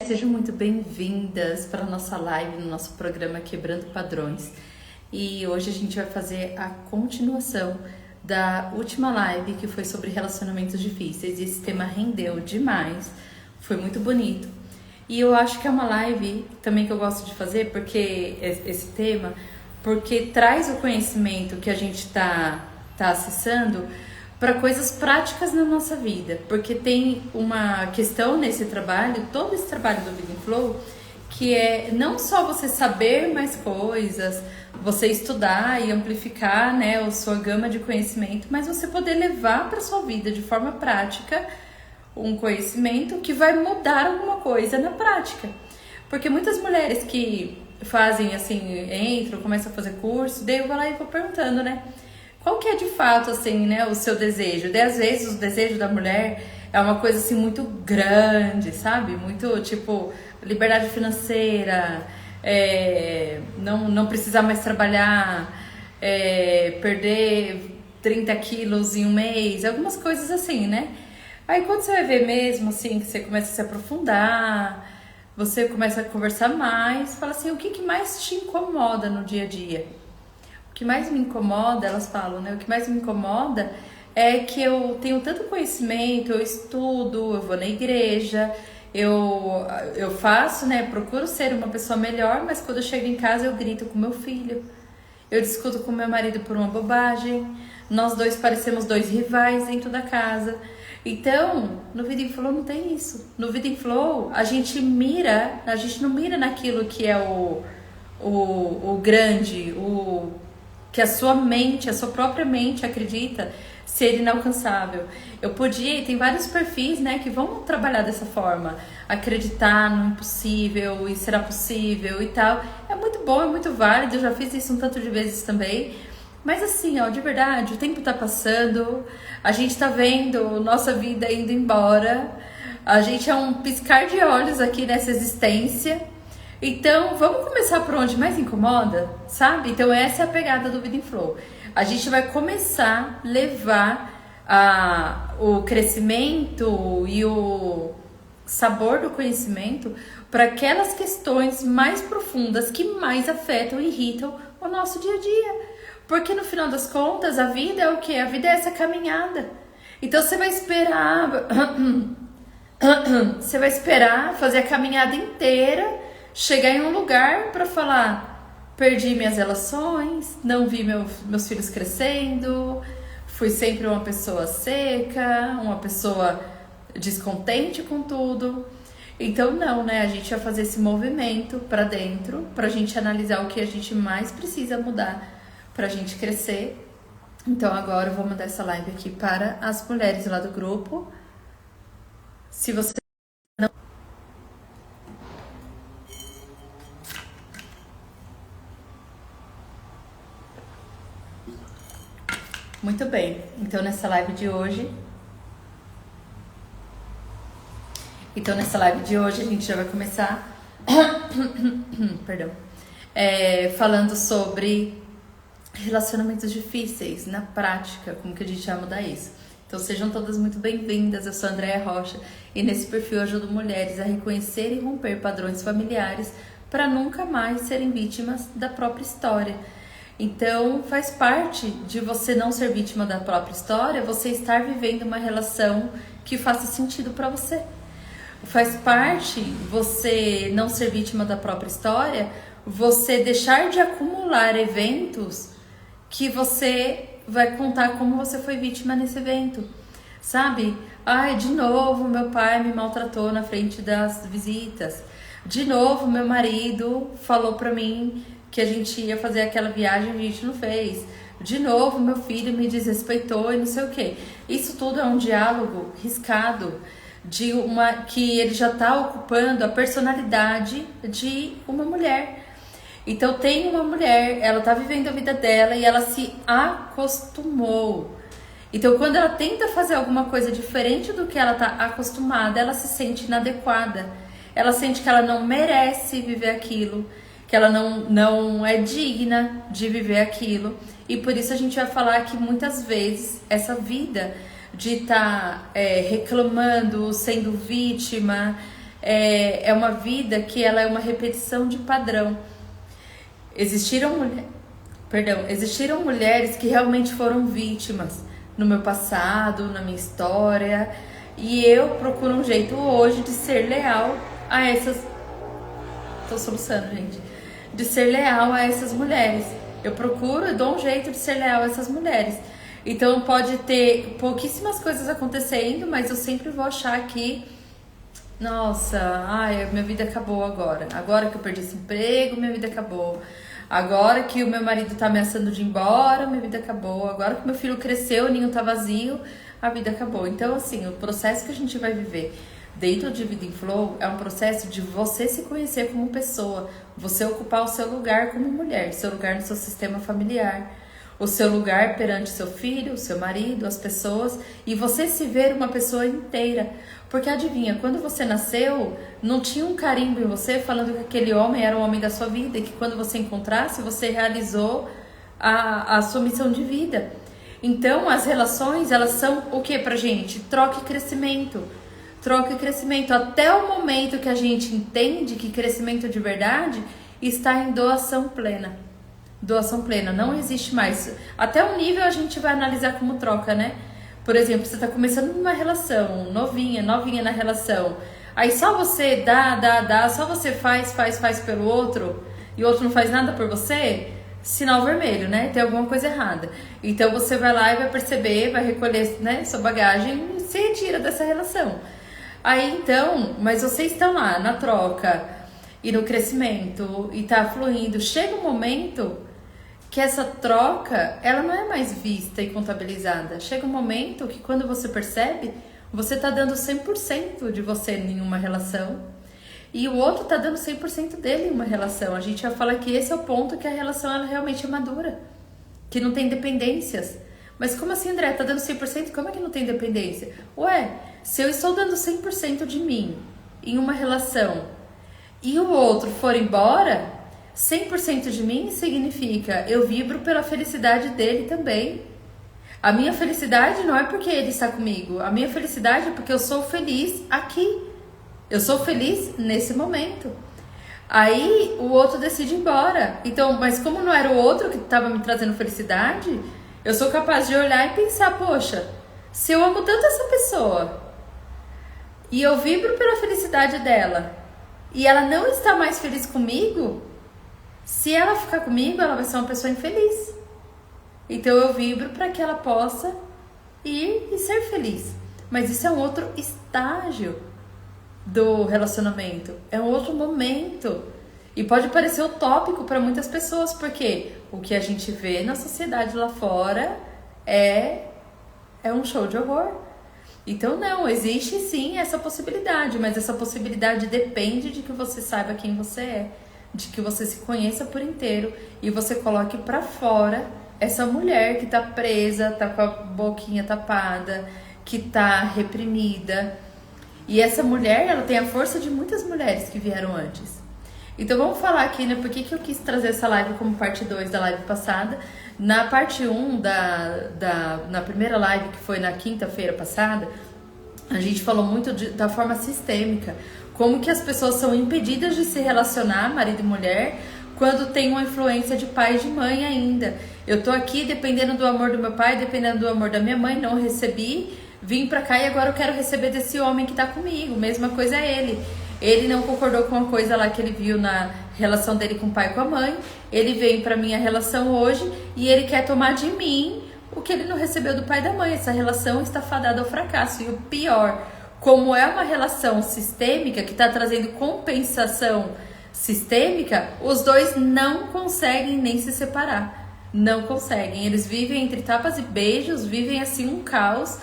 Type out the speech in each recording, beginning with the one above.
Sejam muito bem-vindas para a nossa live no nosso programa Quebrando Padrões. E hoje a gente vai fazer a continuação da última live que foi sobre relacionamentos difíceis. E esse tema rendeu demais, foi muito bonito. E eu acho que é uma live também que eu gosto de fazer, porque esse tema, porque traz o conhecimento que a gente tá acessando para coisas práticas na nossa vida, porque tem uma questão nesse trabalho, todo esse trabalho do Vida em Flow, que é não só você saber mais coisas, você estudar e amplificar, né, a sua gama de conhecimento, mas você poder levar para sua vida de forma prática um conhecimento que vai mudar alguma coisa na prática. Porque muitas mulheres que fazem assim, entram, começam a fazer curso, daí eu vou lá e vou perguntando, né? Qual que é de fato, assim, né, o seu desejo? Daí, às vezes, o desejo da mulher é uma coisa, assim, muito grande, sabe? Muito, tipo, liberdade financeira, não precisar mais trabalhar, perder 30 quilos em um mês, algumas coisas assim, né? Aí, quando você vai ver mesmo, assim, que você começa a se aprofundar, você começa a conversar mais, fala assim, o que mais te incomoda no dia a dia? O que mais me incomoda, elas falam, né? O que mais me incomoda é que eu tenho tanto conhecimento, eu estudo, eu vou na igreja, eu faço, né? Procuro ser uma pessoa melhor, mas quando eu chego em casa eu grito com meu filho, eu discuto com meu marido por uma bobagem, nós dois parecemos dois rivais dentro da casa. Então, no Vida em Flow não tem isso. No Vida em Flow, a gente não mira naquilo que é o grande, que a sua mente, a sua própria mente acredita ser inalcançável. Tem vários perfis, né, que vão trabalhar dessa forma, acreditar no impossível e será possível e tal. É muito bom, é muito válido, eu já fiz isso um tanto de vezes também. Mas assim, ó, de verdade, o tempo tá passando, a gente tá vendo nossa vida indo embora, a gente é um piscar de olhos aqui nessa existência. Então, vamos começar por onde mais incomoda, sabe? Então, essa é a pegada do Vida em Flow. A gente vai começar a levar o crescimento e o sabor do conhecimento para aquelas questões mais profundas que mais afetam e irritam o nosso dia a dia. Porque, no final das contas, a vida é o quê? A vida é essa caminhada. Então, você vai esperar... Você vai esperar fazer a caminhada inteira, chegar em um lugar para falar, perdi minhas relações, não vi meus filhos crescendo, fui sempre uma pessoa seca, uma pessoa descontente com tudo. Então não, né? A gente vai fazer esse movimento para dentro, pra gente analisar o que a gente mais precisa mudar pra gente crescer. Então agora eu vou mandar essa live aqui para as mulheres lá do grupo. Se você não... Muito bem, então nessa live de hoje a gente já vai começar perdão, falando sobre relacionamentos difíceis na prática, como que a gente vai mudar isso. Então sejam todas muito bem-vindas, eu sou a Andréia Rocha e nesse perfil eu ajudo mulheres a reconhecer e romper padrões familiares para nunca mais serem vítimas da própria história. Então faz parte de você não ser vítima da própria história, você estar vivendo uma relação que faça sentido para você. Faz parte você não ser vítima da própria história, você deixar de acumular eventos que você vai contar como você foi vítima nesse evento, sabe? Ai, de novo meu pai me maltratou na frente das visitas. De novo meu marido falou pra mim que a gente ia fazer aquela viagem e a gente não fez. De novo meu filho me desrespeitou e não sei o quê. Isso tudo é um diálogo riscado que ele já tá ocupando a personalidade de uma mulher. Então tem uma mulher, ela tá vivendo a vida dela e ela se acostumou. Então quando ela tenta fazer alguma coisa diferente do que ela tá acostumada, ela se sente inadequada. Ela sente que ela não merece viver aquilo, que ela não é digna de viver aquilo. E por isso a gente vai falar que muitas vezes essa vida de estar reclamando, sendo vítima, é uma vida que ela é uma repetição de padrão. Existiram mulheres que realmente foram vítimas no meu passado, na minha história, e eu procuro um jeito hoje de ser leal a essas... Tô soluçando, gente. De ser leal a essas mulheres. Eu procuro, eu dou um jeito de ser leal a essas mulheres. Então pode ter pouquíssimas coisas acontecendo, mas eu sempre vou achar que, nossa, ai, minha vida acabou agora. Agora que eu perdi esse emprego, minha vida acabou. Agora que o meu marido tá ameaçando de ir embora, minha vida acabou. Agora que meu filho cresceu, o ninho tá vazio, a vida acabou. Então, assim, o processo que a gente vai viver dentro de Vida em Flow é um processo de você se conhecer como pessoa, você ocupar o seu lugar como mulher, seu lugar no seu sistema familiar, o seu lugar perante seu filho, seu marido, as pessoas, e você se ver uma pessoa inteira. Porque adivinha, quando você nasceu, não tinha um carimbo em você falando que aquele homem era o homem da sua vida, e que quando você encontrasse, você realizou a sua missão de vida. Então, as relações, elas são o que pra gente? Troca e crescimento. Troca e crescimento. Até o momento que a gente entende que crescimento de verdade está em doação plena. Doação plena, não existe mais. Até um nível a gente vai analisar como troca, né? Por exemplo, você tá começando uma relação, novinha na relação. Aí só você dá, só você faz pelo outro, e o outro não faz nada por você, sinal vermelho, né? Tem alguma coisa errada. Então você vai lá e vai perceber, vai recolher, né, sua bagagem e se retira dessa relação. Aí então, mas vocês estão lá na troca e no crescimento e tá fluindo. Chega um momento que essa troca, ela não é mais vista e contabilizada. Chega um momento que quando você percebe, você tá dando 100% de você em uma relação e o outro tá dando 100% dele em uma relação. A gente já fala que esse é o ponto que a relação ela realmente é madura, que não tem dependências. Mas como assim, André? Tá dando 100%? Como é que não tem dependência? Ué, se eu estou dando 100% de mim em uma relação e o outro for embora, 100% de mim significa eu vibro pela felicidade dele também. A minha felicidade não é porque ele está comigo. A minha felicidade é porque eu sou feliz aqui. Eu sou feliz nesse momento. Aí o outro decide ir embora. Então, mas como não era o outro que estava me trazendo felicidade, eu sou capaz de olhar e pensar, poxa, se eu amo tanto essa pessoa e eu vibro pela felicidade dela e ela não está mais feliz comigo, se ela ficar comigo, ela vai ser uma pessoa infeliz. Então eu vibro para que ela possa ir e ser feliz. Mas isso é um outro estágio do relacionamento. É um outro momento. E pode parecer utópico para muitas pessoas, porque o que a gente vê na sociedade lá fora é um show de horror. Então não, existe sim essa possibilidade, mas essa possibilidade depende de que você saiba quem você é, de que você se conheça por inteiro e você coloque pra fora essa mulher que tá presa, tá com a boquinha tapada, que tá reprimida. E essa mulher, ela tem a força de muitas mulheres que vieram antes. Então vamos falar aqui, né, por que eu quis trazer essa live como parte 2 da live passada. Na parte 1 na primeira live, que foi na quinta-feira passada, a gente falou muito da forma sistêmica, como que as pessoas são impedidas de se relacionar, marido e mulher, quando tem uma influência de pai e de mãe ainda. Eu tô aqui dependendo do amor do meu pai, dependendo do amor da minha mãe, não recebi, vim pra cá e agora eu quero receber desse homem que tá comigo. Mesma coisa é ele. Ele não concordou com uma coisa lá que ele viu na relação dele com o pai e com a mãe. Ele veio pra minha relação hoje e ele quer tomar de mim o que ele não recebeu do pai e da mãe. Essa relação está fadada ao fracasso. E o pior, como é uma relação sistêmica que está trazendo compensação sistêmica, os dois não conseguem nem se separar. Não conseguem. Eles vivem entre tapas e beijos, vivem assim um caos.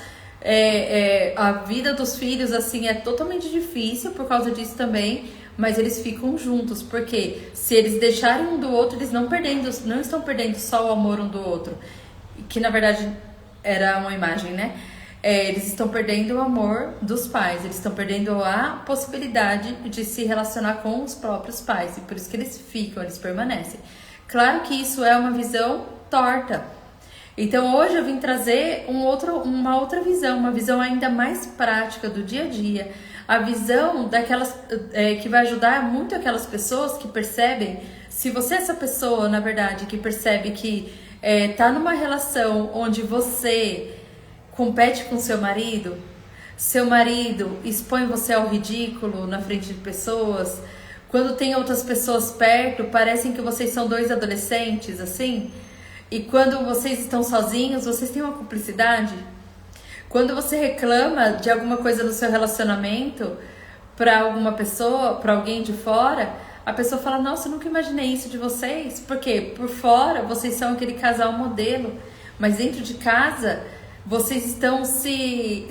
A vida dos filhos assim é totalmente difícil por causa disso também, mas eles ficam juntos, porque se eles deixarem um do outro, eles não estão perdendo só o amor um do outro, que na verdade era uma imagem, né? Eles estão perdendo o amor dos pais, eles estão perdendo a possibilidade de se relacionar com os próprios pais, e por isso que eles ficam, eles permanecem. Claro que isso é uma visão torta. Então hoje eu vim trazer uma outra visão, uma visão ainda mais prática do dia a dia. a visão daquelas que vai ajudar muito aquelas pessoas que percebem, se você é essa pessoa, na verdade, que percebe que tá numa relação onde você compete com seu marido expõe você ao ridículo na frente de pessoas, quando tem outras pessoas perto, parecem que vocês são dois adolescentes, assim, e quando vocês estão sozinhos, vocês têm uma cumplicidade. Quando você reclama de alguma coisa no seu relacionamento para alguma pessoa, para alguém de fora, a pessoa fala, nossa, eu nunca imaginei isso de vocês. Porque por fora vocês são aquele casal modelo, mas dentro de casa vocês estão se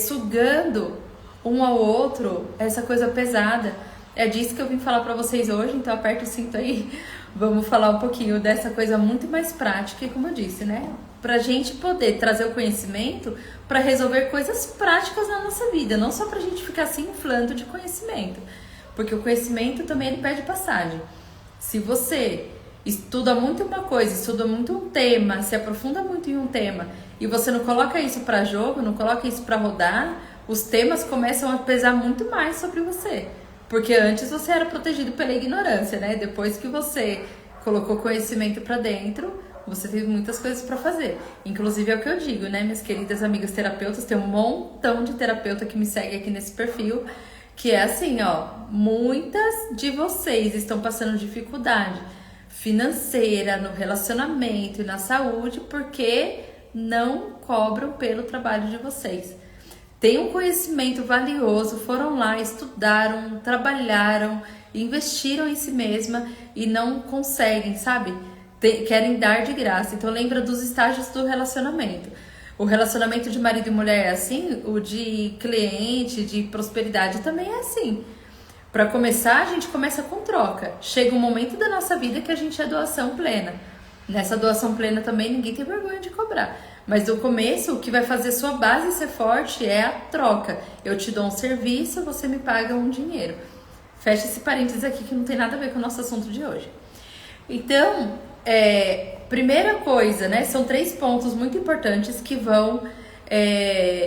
sugando um ao outro, essa coisa pesada. É disso que eu vim falar para vocês hoje, então aperta o cinto aí. Vamos falar um pouquinho dessa coisa muito mais prática, e como eu disse, né? Pra gente poder trazer o conhecimento para resolver coisas práticas na nossa vida, não só pra gente ficar se inflando de conhecimento, porque o conhecimento também ele pede passagem. Se você estuda muito uma coisa, estuda muito um tema, se aprofunda muito em um tema e você não coloca isso para jogo, não coloca isso para rodar, os temas começam a pesar muito mais sobre você. Porque antes você era protegido pela ignorância, né? Depois que você colocou conhecimento para dentro, você teve muitas coisas para fazer. Inclusive é o que eu digo, né? Minhas queridas amigas terapeutas, tem um montão de terapeuta que me segue aqui nesse perfil, que é assim, ó, muitas de vocês estão passando dificuldade financeira no relacionamento e na saúde porque não cobram pelo trabalho de vocês. Tem um conhecimento valioso, foram lá, estudaram, trabalharam, investiram em si mesma e não conseguem, sabe? Querem dar de graça. Então lembra dos estágios do relacionamento. O relacionamento de marido e mulher é assim, o de cliente, de prosperidade também é assim. Para começar, a gente começa com troca. Chega um momento da nossa vida que a gente é doação plena. Nessa doação plena também ninguém tem vergonha de cobrar. Mas no começo, o que vai fazer sua base ser forte é a troca. Eu te dou um serviço, você me paga um dinheiro. Fecha esse parênteses aqui que não tem nada a ver com o nosso assunto de hoje. Então, primeira coisa, né? São 3 pontos muito importantes que vão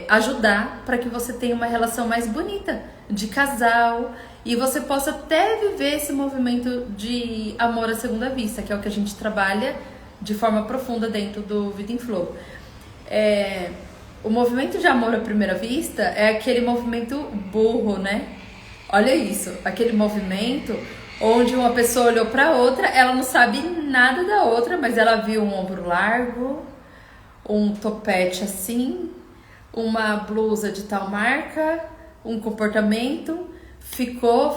ajudar para que você tenha uma relação mais bonita de casal e você possa até viver esse movimento de amor à segunda vista, que é o que a gente trabalha de forma profunda dentro do Vida em Flow. O movimento de amor à primeira vista é aquele movimento burro, né? Olha isso, aquele movimento onde uma pessoa olhou para outra, ela não sabe nada da outra, mas ela viu um ombro largo, um topete assim, uma blusa de tal marca, um comportamento,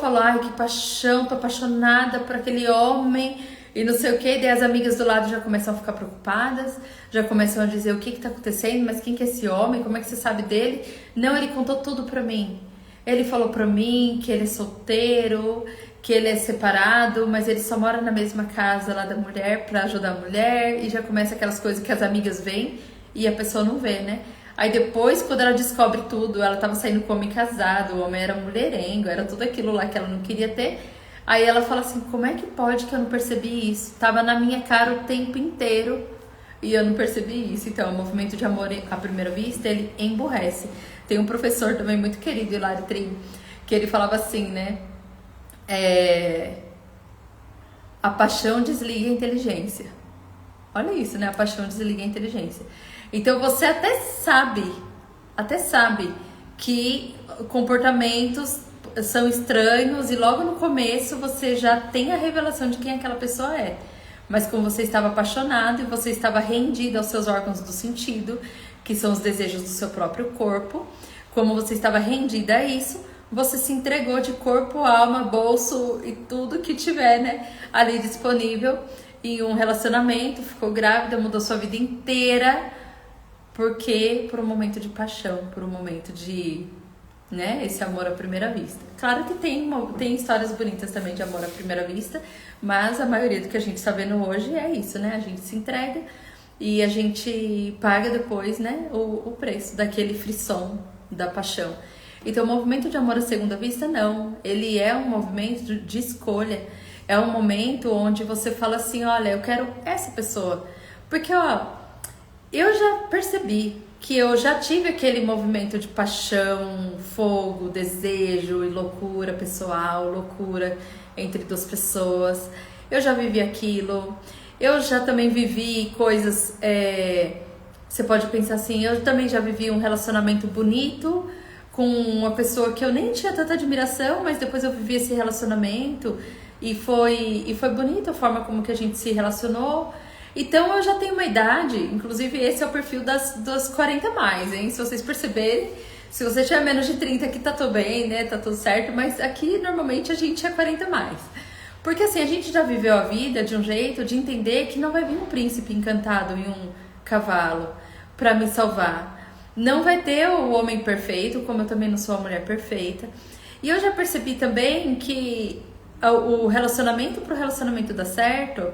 falou, ai que paixão, tô apaixonada por aquele homem e não sei o que, daí as amigas do lado já começam a ficar preocupadas, já começam a dizer o que tá acontecendo, mas quem que é esse homem, como é que você sabe dele? Não, ele contou tudo pra mim, ele falou pra mim que ele é solteiro, que ele é separado, mas ele só mora na mesma casa lá da mulher pra ajudar a mulher, e já começa aquelas coisas que as amigas veem e a pessoa não vê, né? Aí depois, quando ela descobre tudo, ela tava saindo com o homem casado, o homem era mulherengo, era tudo aquilo lá que ela não queria ter. Aí ela fala assim, como é que pode que eu não percebi isso? Tava na minha cara o tempo inteiro e eu não percebi isso. Então, o movimento de amor à primeira vista, ele emburrece. Tem um professor também muito querido, Hilário Trim, que ele falava assim, né? A paixão desliga a inteligência. Olha isso, né? A paixão desliga a inteligência. Então você até sabe que comportamentos são estranhos e logo no começo você já tem a revelação de quem aquela pessoa é. Mas como você estava apaixonado e você estava rendido aos seus órgãos do sentido, que são os desejos do seu próprio corpo, como você estava rendida a isso, você se entregou de corpo, alma, bolso e tudo que tiver, né, ali disponível em um relacionamento, ficou grávida, mudou sua vida inteira, porque por um momento de paixão, por um momento de, né, esse amor à primeira vista. Claro que tem histórias bonitas também de amor à primeira vista, mas a maioria do que a gente está vendo hoje é isso, né? A gente se entrega e a gente paga depois, né, o preço daquele frisson da paixão. Então, o movimento de amor à segunda vista, não. Ele é um movimento de escolha. É um momento onde você fala assim, olha, eu quero essa pessoa. Porque, ó, eu já percebi que eu já tive aquele movimento de paixão, fogo, desejo e loucura pessoal, loucura entre duas pessoas. Eu já vivi aquilo. Eu já também vivi coisas... você pode pensar assim, eu também já vivi um relacionamento bonito com uma pessoa que eu nem tinha tanta admiração, mas depois eu vivi esse relacionamento e foi bonita a forma como que a gente se relacionou. Então eu já tenho uma idade, inclusive esse é o perfil das 40 mais, hein? Se vocês perceberem, se você tiver menos de 30 aqui tá tudo bem, né? Tá tudo certo, mas aqui normalmente a gente é 40 mais. Porque assim, a gente já viveu a vida de um jeito de entender que não vai vir um príncipe encantado em um cavalo pra me salvar. Não vai ter o homem perfeito, como eu também não sou a mulher perfeita. E eu já percebi também que o relacionamento pro relacionamento dar certo,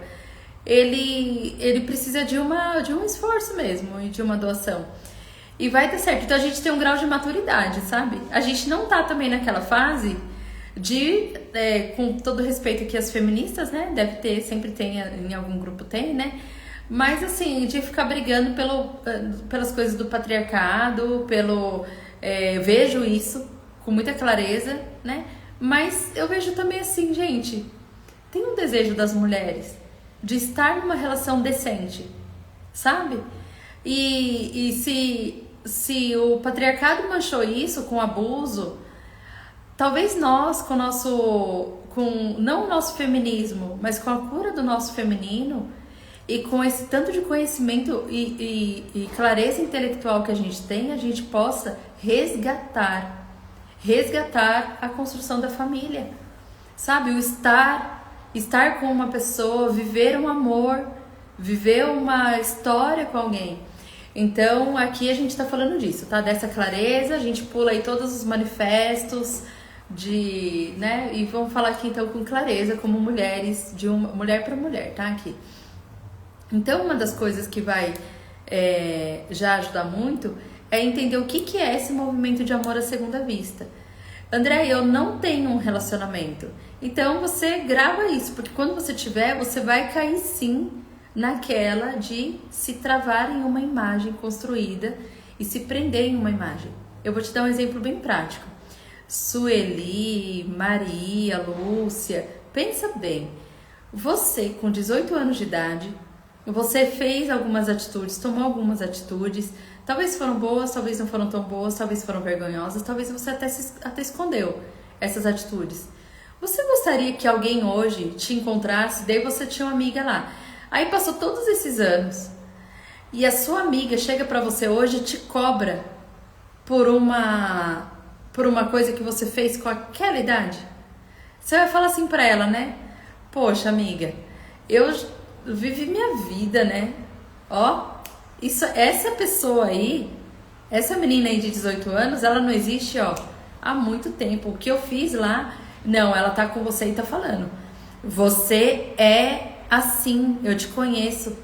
ele precisa de um esforço mesmo e de uma doação. E vai dar certo. Então a gente tem um grau de maturidade, sabe? A gente não tá também naquela fase de, com todo respeito que as feministas, né, deve ter, sempre tem, em algum grupo tem, né, mas assim, de ficar brigando pelas coisas do patriarcado, eu vejo isso com muita clareza, né, mas eu vejo também assim, gente, tem um desejo das mulheres de estar numa relação decente, sabe, e se o patriarcado manchou isso com abuso, talvez nós, não o nosso feminismo, mas com a cura do nosso feminino e com esse tanto de conhecimento e clareza intelectual que a gente tem, a gente possa resgatar a construção da família, sabe? O estar com uma pessoa, viver um amor, viver uma história com alguém. Então, aqui a gente tá falando disso, tá? Dessa clareza, a gente pula aí todos os manifestos, né? E vamos falar aqui então com clareza, como mulheres, de uma mulher para mulher, tá? Aqui. Então, uma das coisas que vai já ajudar muito é entender o que é esse movimento de amor à segunda vista. André, eu não tenho um relacionamento. Então, você grava isso, porque quando você tiver, você vai cair sim naquela de se travar em uma imagem construída e se prender em uma imagem. Eu vou te dar um exemplo bem prático. Sueli, Maria, Lúcia, pensa bem, você com 18 anos de idade, você fez algumas atitudes, tomou algumas atitudes, talvez foram boas, talvez não foram tão boas, talvez foram vergonhosas, talvez você até escondeu essas atitudes. Você gostaria que alguém hoje te encontrasse, daí você tinha uma amiga lá, aí passou todos esses anos e a sua amiga chega pra você hoje e te cobra por uma coisa que você fez com aquela idade? Você vai falar assim pra ela, né? Poxa, amiga, eu vivi minha vida, né? Ó, essa pessoa aí, essa menina aí de 18 anos, ela não existe, ó, há muito tempo. O que eu fiz lá, não, ela tá com você e tá falando. Você é assim, eu te conheço.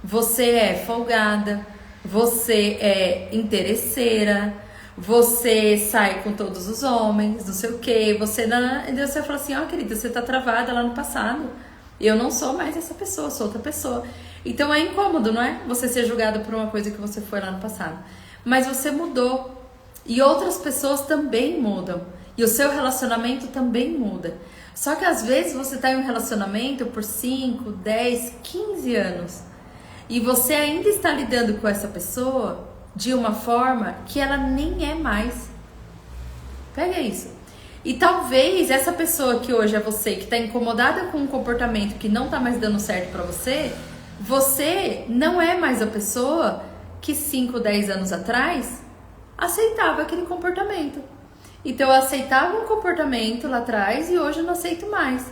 Você é folgada, você é interesseira, você sai com todos os homens, não sei o que, você fala assim, ó, querida, você tá travada lá no passado, eu não sou mais essa pessoa, sou outra pessoa. Então é incômodo, não é? Você ser julgado por uma coisa que você foi lá no passado, mas você mudou e outras pessoas também mudam e o seu relacionamento também muda. Só que às vezes você tá em um relacionamento por 5, 10, 15 anos e você ainda está lidando com essa pessoa de uma forma que ela nem é mais. Pega isso. E talvez essa pessoa que hoje é você, que está incomodada com um comportamento que não está mais dando certo para você, você não é mais a pessoa que 5, 10 anos atrás aceitava aquele comportamento. Então eu aceitava um comportamento lá atrás e hoje eu não aceito mais.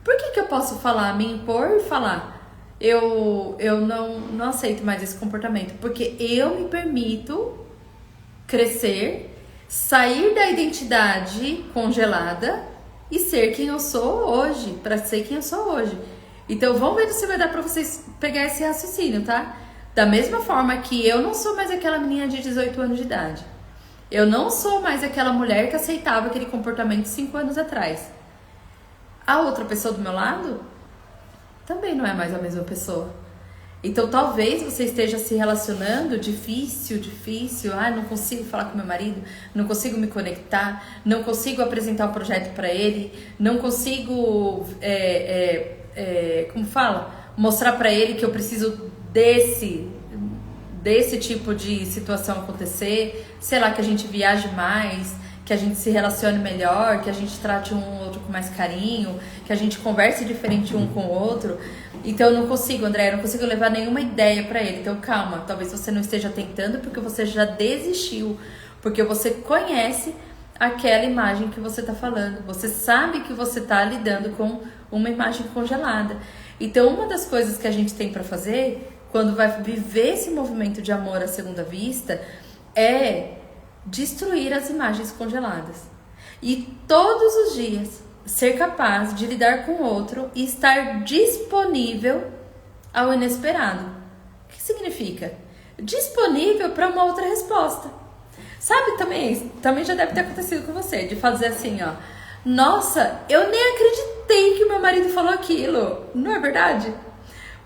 Por que eu posso falar, me impor e falar? Eu não aceito mais esse comportamento, porque eu me permito crescer, sair da identidade congelada e ser quem eu sou hoje, para ser quem eu sou hoje. Então vamos ver se vai dar para vocês pegar esse raciocínio, tá? Da mesma forma que eu não sou mais aquela menina de 18 anos de idade. Eu não sou mais aquela mulher que aceitava aquele comportamento 5 anos atrás. A outra pessoa do meu lado também não é mais a mesma pessoa. Então talvez você esteja se relacionando difícil, não consigo falar com meu marido, não consigo me conectar, não consigo apresentar o projeto para ele, não consigo, como fala? Mostrar para ele que eu preciso desse tipo de situação acontecer, sei lá, que a gente viaje mais, que a gente se relacione melhor, que a gente trate um outro com mais carinho, que a gente converse diferente um com o outro. Então eu não consigo, André, eu não consigo levar nenhuma ideia pra ele. Então calma, talvez você não esteja tentando porque você já desistiu, porque você conhece aquela imagem que você tá falando. Você sabe que você tá lidando com uma imagem congelada. Então uma das coisas que a gente tem pra fazer quando vai viver esse movimento de amor à segunda vista é destruir as imagens congeladas. E todos os dias ser capaz de lidar com o outro e estar disponível ao inesperado. O que significa? Disponível para uma outra resposta. Sabe, também já deve ter acontecido com você, de fazer assim, ó. Nossa, eu nem acreditei que meu marido falou aquilo. Não é verdade?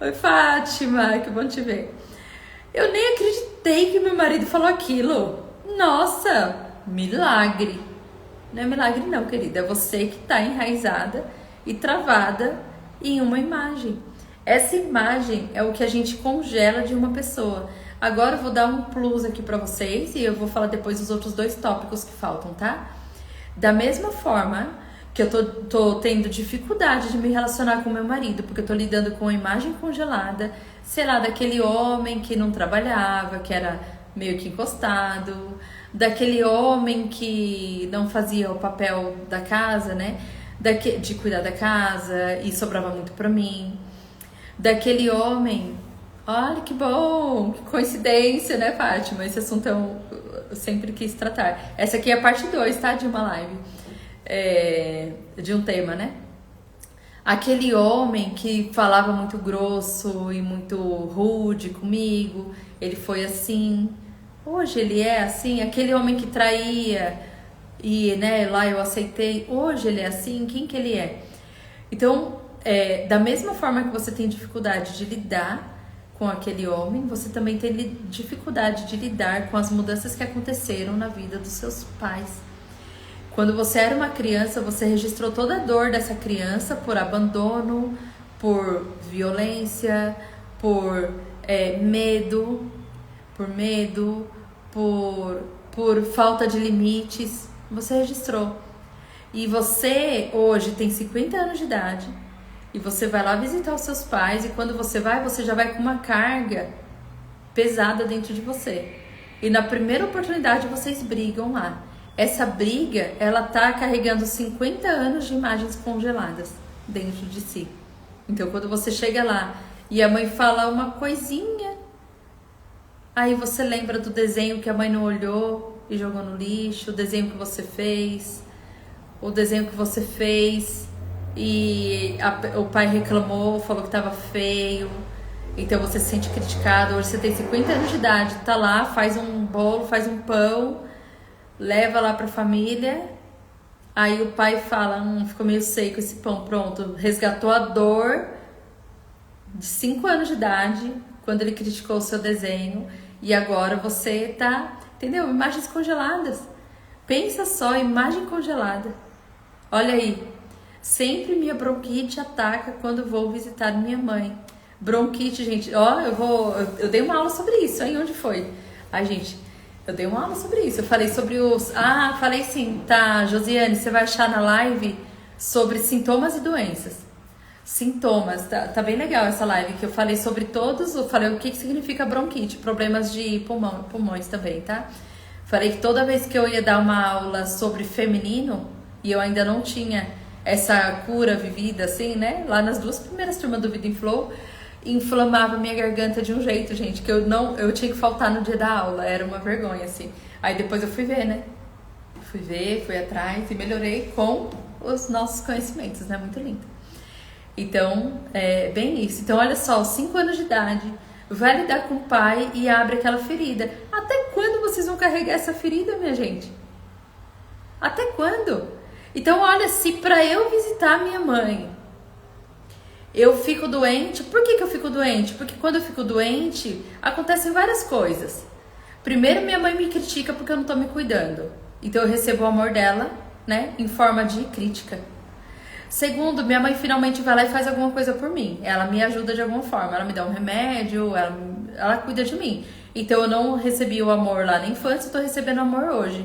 Oi, Fátima, que bom te ver. Eu nem acreditei que meu marido falou aquilo. Nossa, milagre. Não é milagre não, querida. É você que está enraizada e travada em uma imagem. Essa imagem é o que a gente congela de uma pessoa. Agora eu vou dar um plus aqui para vocês e eu vou falar depois dos outros 2 tópicos que faltam, tá? Da mesma forma que eu tô tendo dificuldade de me relacionar com meu marido, porque eu tô lidando com uma imagem congelada, sei lá, daquele homem que não trabalhava, que era meio que encostado, daquele homem que não fazia o papel da casa, né? De cuidar da casa e sobrava muito pra mim. Daquele homem, olha que bom, que coincidência, né, Fátima? Esse assunto eu sempre quis tratar. Essa aqui é a parte 2, tá? De uma live. De um tema, né? Aquele homem que falava muito grosso e muito rude comigo, ele foi assim. Hoje ele é assim. Aquele homem que traía e, né, lá eu aceitei. Hoje ele é assim. Quem que ele é? Então, da mesma forma que você tem dificuldade de lidar com aquele homem, você também tem dificuldade de lidar com as mudanças que aconteceram na vida dos seus pais. Quando você era uma criança, você registrou toda a dor dessa criança por abandono, por violência, por medo, por falta de limites. Você registrou. E você hoje tem 50 anos de idade e você vai lá visitar os seus pais e quando você já vai com uma carga pesada dentro de você. E na primeira oportunidade vocês brigam lá. Essa briga, ela tá carregando 50 anos de imagens congeladas dentro de si. Então, quando você chega lá e a mãe fala uma coisinha, aí você lembra do desenho que a mãe não olhou e jogou no lixo, o desenho que você fez, e o pai reclamou, falou que tava feio, então você se sente criticado. Hoje você tem 50 anos de idade, tá lá, faz um bolo, faz um pão, leva lá pra família, aí o pai fala, ficou meio seco esse pão, pronto, resgatou a dor de 5 anos de idade, quando ele criticou o seu desenho, e agora você tá, entendeu? Imagens congeladas. Pensa só, imagem congelada. Olha aí, sempre minha bronquite ataca quando vou visitar minha mãe. Bronquite, gente, ó, eu dei uma aula sobre isso, hein? Onde foi? Ai, gente, eu dei uma aula sobre isso. Eu falei sobre falei sim, tá, Josiane, você vai achar na live sobre sintomas e doenças. Sintomas, tá bem legal essa live, que eu falei sobre todos, eu falei o que significa bronquite, problemas de pulmões também, tá? Falei que toda vez que eu ia dar uma aula sobre feminino, e eu ainda não tinha essa cura vivida assim, né? Lá nas 2 primeiras turmas do Vida em Flow, inflamava minha garganta de um jeito, gente, que eu tinha que faltar no dia da aula, era uma vergonha, assim. Aí depois eu fui ver, né? Fui atrás e melhorei com os nossos conhecimentos, né? Muito lindo. Então, é bem isso. Então, olha só, 5 anos de idade, vai lidar com o pai e abre aquela ferida. Até quando vocês vão carregar essa ferida, minha gente? Até quando? Então, olha, se pra eu visitar minha mãe, Eu fico doente. Por que eu fico doente? Porque quando eu fico doente, acontecem várias coisas. Primeiro, minha mãe me critica porque eu não tô me cuidando. Então eu recebo o amor dela, né, em forma de crítica. Segundo, minha mãe finalmente vai lá e faz alguma coisa por mim. Ela me ajuda de alguma forma. Ela me dá um remédio, ela cuida de mim. Então eu não recebi o amor lá na infância, eu tô recebendo amor hoje.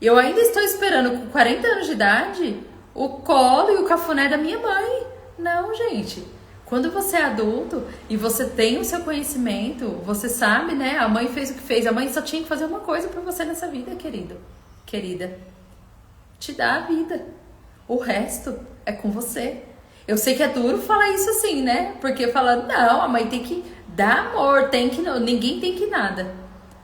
Eu ainda estou esperando, com 40 anos de idade, o colo e o cafuné da minha mãe. Não, gente. Quando você é adulto e você tem o seu conhecimento, você sabe, né? A mãe fez o que fez. A mãe só tinha que fazer uma coisa por você nessa vida, querida. Te dá a vida. O resto é com você. Eu sei que é duro falar isso assim, né? Porque fala, não, a mãe tem que dar amor, ninguém tem que nada.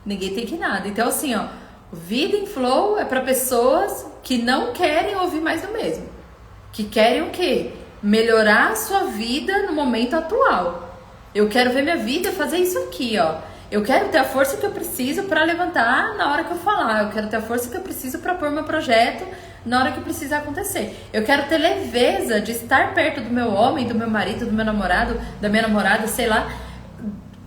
Ninguém tem que nada. Então assim, ó, vida em flow é para pessoas que não querem ouvir mais do mesmo. Que querem o quê? Melhorar a sua vida no momento atual. Eu quero ver minha vida fazer isso aqui, ó. Eu quero ter a força que eu preciso para levantar na hora que eu falar. Eu quero ter a força que eu preciso para pôr meu projeto na hora que precisar acontecer. Eu quero ter leveza de estar perto do meu homem, do meu marido, do meu namorado, da minha namorada, sei lá,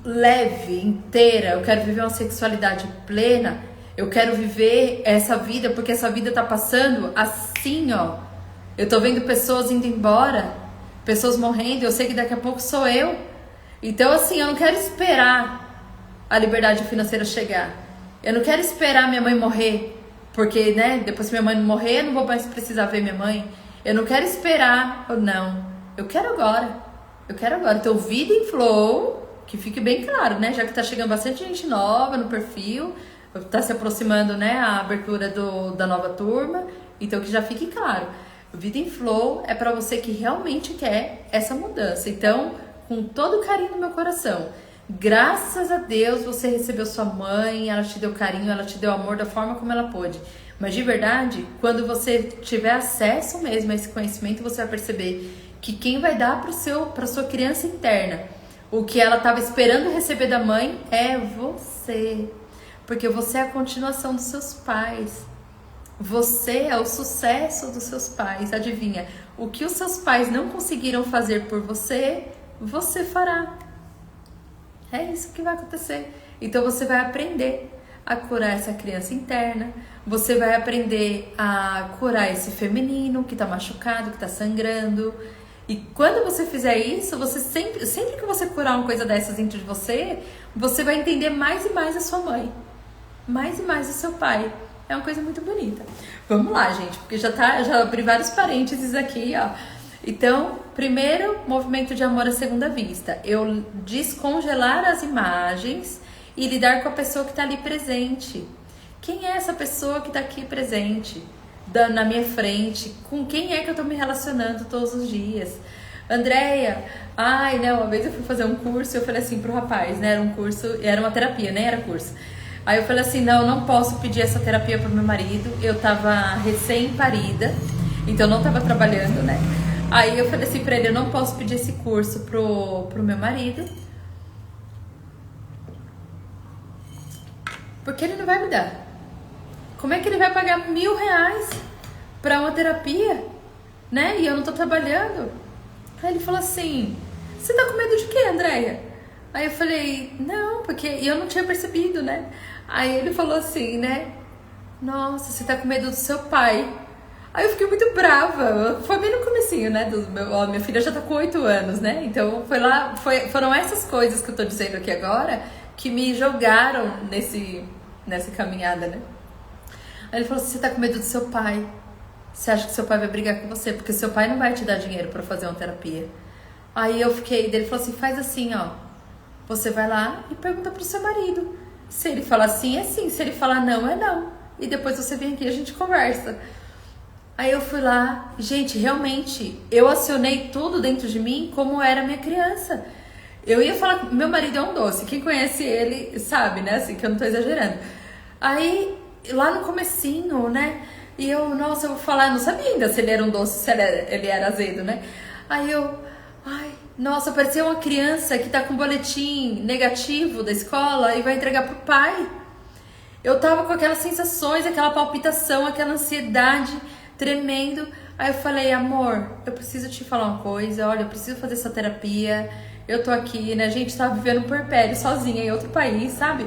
leve, inteira. Eu quero viver uma sexualidade plena. Eu quero viver essa vida, porque essa vida tá passando assim, ó. Eu tô vendo pessoas indo embora, pessoas morrendo, eu sei que daqui a pouco sou eu. Então, assim, eu não quero esperar a liberdade financeira chegar. Eu não quero esperar minha mãe morrer, porque, né, depois que minha mãe morrer, eu não vou mais precisar ver minha mãe. Eu não quero esperar, não. Eu quero agora. Então, vida em flow, que fique bem claro, né, já que tá chegando bastante gente nova no perfil, tá se aproximando, né, a abertura da nova turma, então que já fique claro. Vida em flow é para você que realmente quer essa mudança. Então, com todo o carinho no meu coração, graças a Deus você recebeu sua mãe, ela te deu carinho, ela te deu amor da forma como ela pôde. Mas de verdade, quando você tiver acesso mesmo a esse conhecimento, você vai perceber que quem vai dar para sua criança interna o que ela estava esperando receber da mãe é você. Porque você é a continuação dos seus pais. Você é o sucesso dos seus pais. Adivinha? O que os seus pais não conseguiram fazer por você, você fará. É isso que vai acontecer. Então você vai aprender a curar essa criança interna. Você vai aprender a curar esse feminino que tá machucado, que tá sangrando. E quando você fizer isso, você sempre que você curar uma coisa dessas dentro de você, você vai entender mais e mais a sua mãe. Mais e mais o seu pai. É uma coisa muito bonita. Vamos lá, gente, porque já abri vários parênteses aqui, ó. Então, primeiro, movimento de amor à segunda vista. Eu descongelar as imagens e lidar com a pessoa que está ali presente. Quem é essa pessoa que está aqui presente, na minha frente? Com quem é que eu estou me relacionando todos os dias? Andréia, né, uma vez eu fui fazer um curso e eu falei assim pro rapaz, né, era uma terapia, nem era curso. Aí eu falei assim, não posso pedir essa terapia pro meu marido, eu tava recém-parida, então eu não tava trabalhando, né? Aí eu falei assim pra ele, eu não posso pedir esse curso pro meu marido, porque ele não vai me dar. Como é que ele vai pagar R$1.000 pra uma terapia, né? E eu não tô trabalhando. Aí ele falou assim, você tá com medo de quê, Andréia? Aí eu falei, não, porque eu não tinha percebido, né? Aí ele falou assim, né? Nossa, você tá com medo do seu pai. Aí eu fiquei muito brava. Foi bem no comecinho, né? Minha filha já tá com 8 anos, né? Então foram essas coisas que eu tô dizendo aqui agora que me jogaram nessa caminhada, né? Aí ele falou assim, você tá com medo do seu pai. Você acha que seu pai vai brigar com você? Porque seu pai não vai te dar dinheiro pra fazer uma terapia. Aí eu fiquei, ele falou assim, faz assim, ó. Você vai lá e pergunta pro seu marido. Se ele falar sim, é sim. Se ele falar não, é não. E depois você vem aqui e a gente conversa. Aí eu fui lá. Gente, realmente, eu acionei tudo dentro de mim como era minha criança. Eu ia falar, meu marido é um doce. Quem conhece ele sabe, né? Assim, que eu não tô exagerando. Aí, lá no comecinho, né? E eu, nossa, eu vou falar, eu não sabia ainda se ele era um doce, se ele era azedo, né? Aí eu, nossa, parecia uma criança que tá com um boletim negativo da escola e vai entregar pro pai. Eu tava com aquelas sensações, aquela palpitação, aquela ansiedade tremendo. Aí eu falei, amor, eu preciso te falar uma coisa, olha, eu preciso fazer essa terapia, eu tô aqui, né, a gente tava vivendo um puerpério sozinha em outro país, sabe?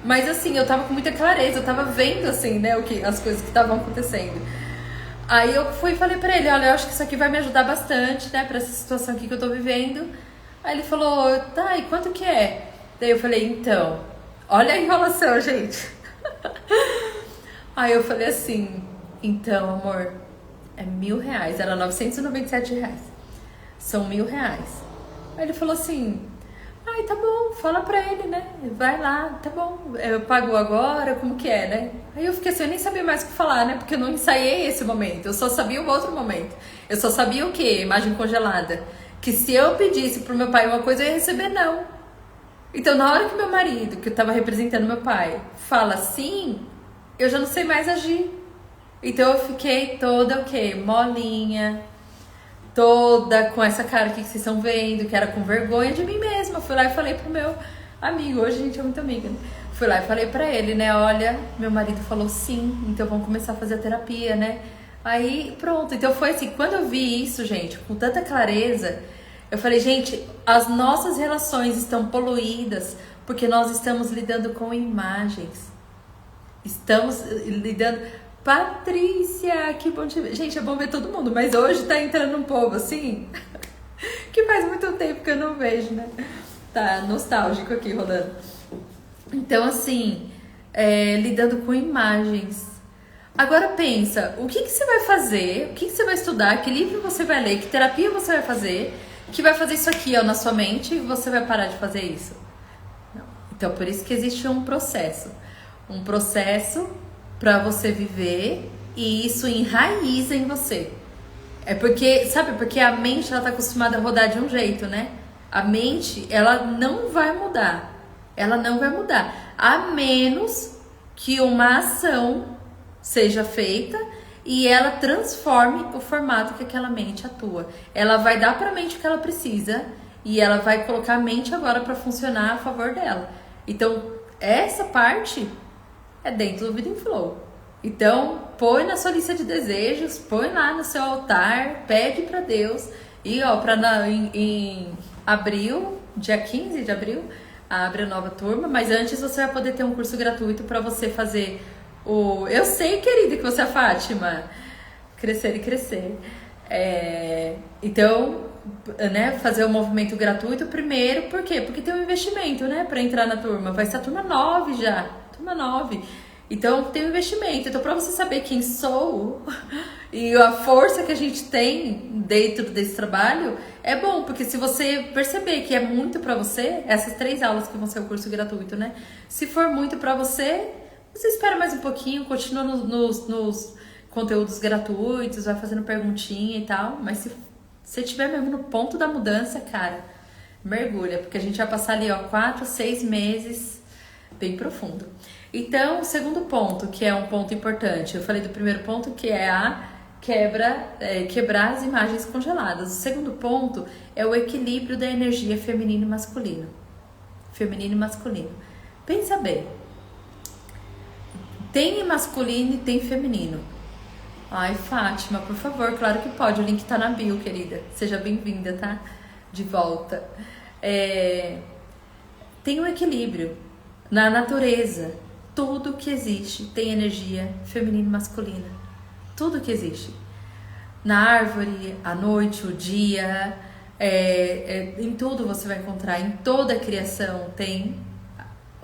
Mas assim, eu tava com muita clareza, eu tava vendo assim, né, as coisas que estavam acontecendo. Aí eu fui e falei pra ele, olha, eu acho que isso aqui vai me ajudar bastante, né, pra essa situação aqui que eu tô vivendo. Aí ele falou, tá, e quanto que é? Daí eu falei, então, olha a enrolação, gente. Aí eu falei assim, então, amor, é R$1.000, era R$997. São R$1.000. Aí ele falou assim, ai, tá bom, fala pra ele, né? Vai lá, tá bom. Eu pago agora, como que é, né? Aí eu fiquei assim, eu nem sabia mais o que falar, né? Porque eu não ensaiei esse momento, eu só sabia o outro momento. Eu só sabia o quê? Imagem congelada. Que se eu pedisse pro meu pai uma coisa, eu ia receber não. Então, na hora que meu marido, que eu tava representando meu pai, fala sim, eu já não sei mais agir. Então eu fiquei toda o quê? Molinha, toda com essa cara que vocês estão vendo, que era com vergonha de mim mesma. Fui lá e falei pro meu amigo, hoje a gente é muito amiga, né? Fui lá e falei pra ele, né? Olha, meu marido falou sim, então vamos começar a fazer a terapia, né? Aí pronto, então foi assim, quando eu vi isso, gente, com tanta clareza, eu falei, gente, as nossas relações estão poluídas porque nós estamos lidando com imagens. Estamos lidando... Patrícia, que bom te ver. Gente, é bom ver todo mundo, mas hoje tá entrando um povo assim, que faz muito tempo que eu não vejo, né? Tá nostálgico aqui rolando. Então, assim, lidando com imagens. Agora pensa, o que você vai fazer, o que você vai estudar, que livro você vai ler, que terapia você vai fazer, que vai fazer isso aqui, ó, na sua mente e você vai parar de fazer isso? Não. Então, por isso que existe um processo. Um processo para você viver e isso enraiza em você. É porque, sabe, porque a mente ela tá acostumada a rodar de um jeito, né? A mente, ela não vai mudar. Ela não vai mudar, a menos que uma ação seja feita e ela transforme o formato que aquela mente atua. Ela vai dar para a mente o que ela precisa e ela vai colocar a mente agora para funcionar a favor dela. Então, essa parte é dentro do Vida em Flow. Então, põe na sua lista de desejos, põe lá no seu altar, pede para Deus. E ó, em abril, dia 15 de abril, abre a nova turma. Mas antes você vai poder ter um curso gratuito para você fazer o... Eu sei, querida, que você é a Fátima. Crescer e crescer. Então, né, fazer o movimento gratuito primeiro. Por quê? Porque tem um investimento, né, para entrar na turma. Vai ser a turma 9 já. Turma 9. Então tem um investimento. Então, para você saber quem sou e a força que a gente tem dentro desse trabalho, é bom, porque se você perceber que é muito para você, essas 3 aulas que vão ser o curso gratuito, né? Se for muito para você, você espera mais um pouquinho, continua nos conteúdos gratuitos, vai fazendo perguntinha e tal. Mas se você estiver mesmo no ponto da mudança, cara, mergulha, porque a gente vai passar ali, ó, 4, 6 meses bem profundo. Então, o segundo ponto, que é um ponto importante, eu falei do primeiro ponto, que é a quebrar as imagens congeladas. O segundo ponto é o equilíbrio da energia feminino e masculino. Feminino e masculino. Pensa bem. Tem masculino e tem feminino. Ai, Fátima, por favor, claro que pode. O link tá na bio, querida. Seja bem-vinda, tá? De volta. Tem um equilíbrio na natureza. Tudo que existe tem energia feminina e masculina. Tudo que existe. Na árvore, à noite, o dia, em tudo você vai encontrar, em toda a criação tem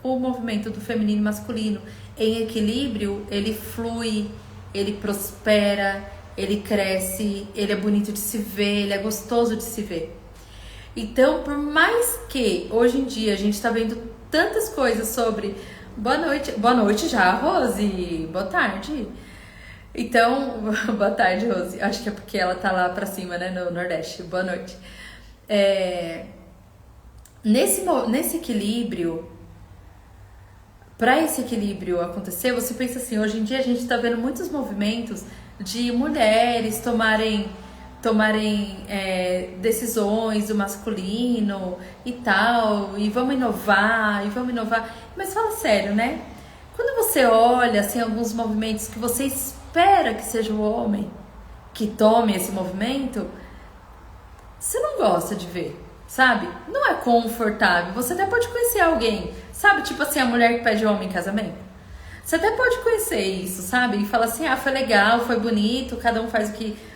o movimento do feminino e masculino. Em equilíbrio, ele flui, ele prospera, ele cresce, ele é bonito de se ver, ele é gostoso de se ver. Então, por mais que hoje em dia a gente está vendo tantas coisas sobre... Boa noite já, Rose. Boa tarde. Então, boa tarde, Rose. Acho que é porque ela tá lá pra cima, né, no Nordeste. Boa noite. Nesse equilíbrio, para esse equilíbrio acontecer, você pensa assim, hoje em dia a gente tá vendo muitos movimentos de mulheres tomarem decisões do masculino e tal, e vamos inovar. Mas fala sério, né? Quando você olha assim, alguns movimentos que você espera que seja o homem, que tome esse movimento, você não gosta de ver, sabe? Não é confortável. Você até pode conhecer alguém, sabe? Tipo assim, a mulher que pede homem em casamento. Você até pode conhecer isso, sabe? E falar assim, ah, foi legal, foi bonito, cada um faz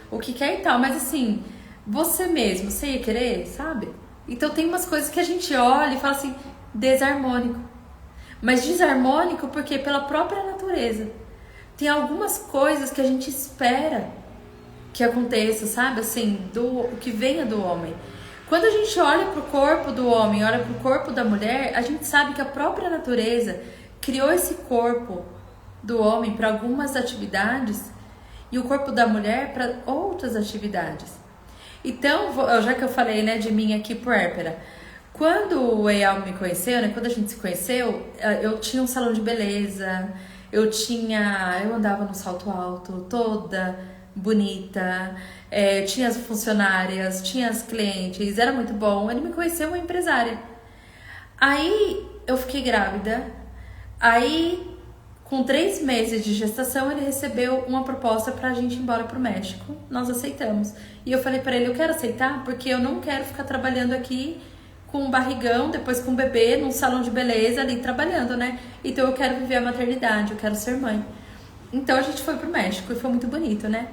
o que quer e tal. Mas assim, você mesmo, você ia querer, sabe? Então tem umas coisas que a gente olha e fala assim, desarmônico. Mas desarmônico porque pela própria natureza. Tem algumas coisas que a gente espera que aconteça, sabe? Assim, que venha do homem. Quando a gente olha pro corpo do homem, olha pro corpo da mulher, a gente sabe que a própria natureza criou esse corpo do homem para algumas atividades e o corpo da mulher para outras atividades. Então, já que eu falei, né, de mim aqui puérpera, quando o Eyal me conheceu, né, quando a gente se conheceu, eu tinha um salão de beleza, eu andava no salto alto, toda bonita, tinha as funcionárias, tinha as clientes, era muito bom. Ele me conheceu uma empresária. Aí eu fiquei grávida. Aí, com 3 meses de gestação, ele recebeu uma proposta pra gente ir embora pro México. Nós aceitamos. E eu falei pra ele, eu quero aceitar porque eu não quero ficar trabalhando aqui com um barrigão, depois com um bebê, num salão de beleza ali trabalhando, né? Então eu quero viver a maternidade, eu quero ser mãe. Então a gente foi pro México e foi muito bonito, né?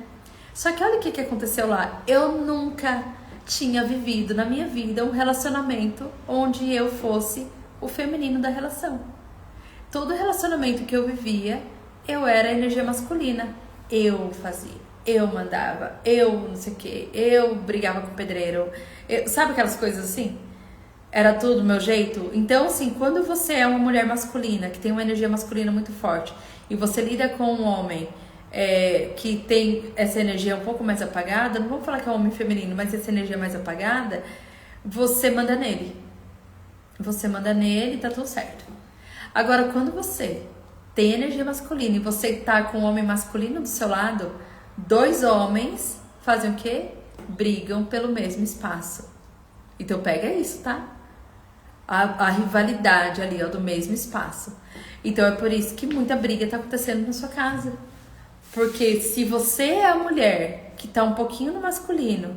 Só que olha o que aconteceu lá. Eu nunca tinha vivido na minha vida um relacionamento onde eu fosse o feminino da relação. Todo relacionamento que eu vivia, eu era a energia masculina. Eu fazia, eu mandava, eu não sei o que, eu brigava com o pedreiro. Sabe aquelas coisas assim? Era tudo do meu jeito. Então, assim, quando você é uma mulher masculina, que tem uma energia masculina muito forte, e você lida com um homem que tem essa energia um pouco mais apagada, não vamos falar que é um homem feminino, mas essa energia mais apagada, você manda nele. Você manda nele e tá tudo certo. Agora, quando você tem energia masculina e você tá com um homem masculino do seu lado, 2 homens fazem o quê? Brigam pelo mesmo espaço. Então pega isso, tá? A rivalidade ali, ó, do mesmo espaço. Então é por isso que muita briga tá acontecendo na sua casa. Porque se você é a mulher que tá um pouquinho no masculino